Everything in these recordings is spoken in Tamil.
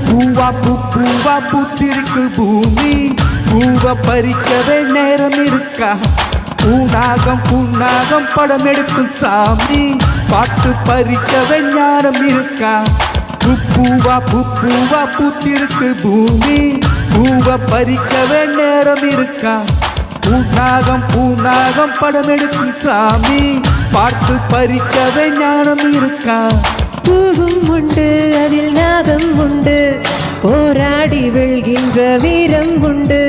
பூவா பூத்திருக்கு பூமி, பூவ பறிக்கவே நேரம் இருக்கா? பூனாகம் படம் எடுக்கும் சாமி, பாட்டு பறிக்கவே ஞானம் இருக்கா? பூவா பூத்திருக்கு பூமி, பூவ பறிக்கவே நேரம் இருக்கா? பூனாகம் படம் எடுக்கும் சாமி, பாட்டு பறிக்கவே ஞானம் இருக்கா? பூவும் உண்டு அதில் நாகம் உண்டு, போராடி வெல்கின்ற வீரம் உண்டு.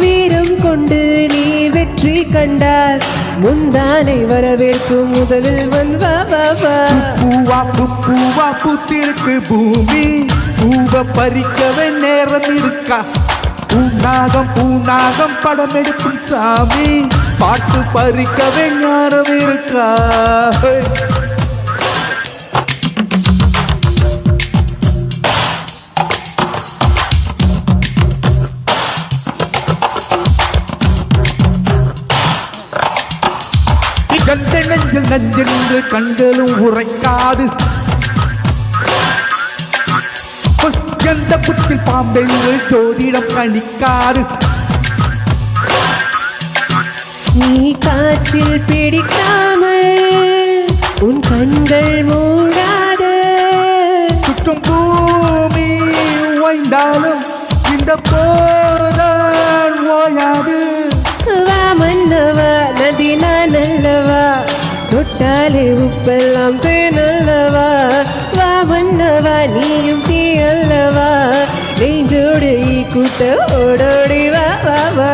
வீரம் கொண்டு நீ வெற்றி கண்டால் முந்தானை வரவேற்கும் முதலில் வா வா வா. பூவா பூத்திருக்கு பூமி, பூவ பறிக்கவே நேரம் இருக்கா? பூனாகம் படம் எடுக்கும் சாமி, பாட்டு பறிக்கவே ஞானம் இருக்கா? நெஞ்சென்று கண்களும் உரைக்காது, எந்த புத்தில் பாம்பென்று ஜோதிடம் கணிக்காது. நீ காற்றில் பிடிக்காமல் உன் கண்கள் மூடாது. சுற்றும் பூமி ஓய்ந்தாலும் இந்த போதான் ஓயாது. வா மன்னவா நதினா நல்லவா, தொட்டாலே உப்பெல்லாம் தேனல்லவா. வா மன்னவா நீயும் தீ அல்லவா, நெஞ்சோடு கூட்ட ஓடோடி வா வா வா.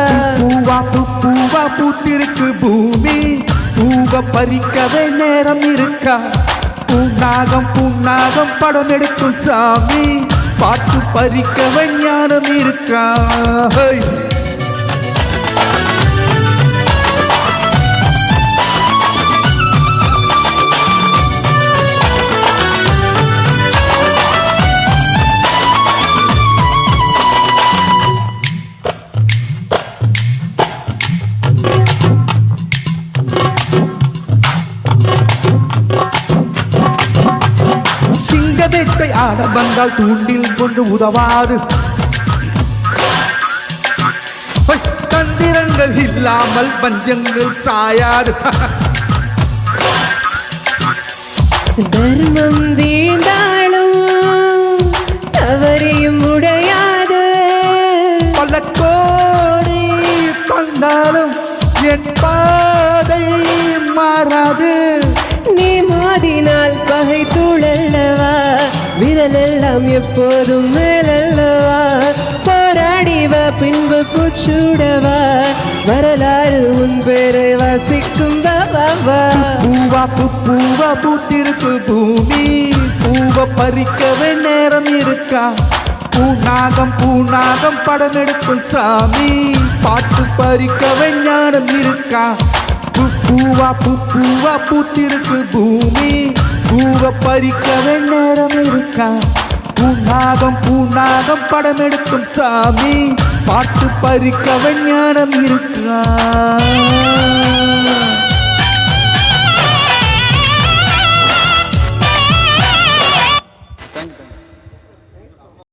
பூவா பூத்திருக்கு பூமி, பூவ பறிக்கவே நேரம் இருக்கா? பூனாகம் படம் எடுக்கும் சாமி, பாட்டு பறிக்கவே ஞானம் இருக்கா? வேட்டை ஆட வந்தால் தூண்டில் கொண்டு உதவாது. தந்திரங்கள் இல்லாமல் பஞ்சங்கள் சாயாது. தர்மம் வீழ்ந்தாலும் தவறியும் உடையாது. பல கோரி தந்தாலும் என் பாதை மாறாது. நீ மோதினால் பகை தூளல்லவா, விரலெல்லாம் எப்போதும் மேலல்லவா. போராடிவா பின்பு பூச்சூடவா, வரலாறு உன் பேரை வாசிக்கும் வா. பூவா பூத்திருக்கு பூமி, பூவ பறிக்கவே நேரம் இருக்கா? பூனாகம் படம் எடுக்கும் சாமி, பாட்டு பறிக்கவே ஞானம் இருக்கா? பூவா பூத்திருக்கு பூமி, பூவ பறிக்கவே நேரம் இருக்கா? பூனாகம் படம் எடுக்கும் சாமி, பாட்டு பறிக்கவே ஞானம் இருக்கா?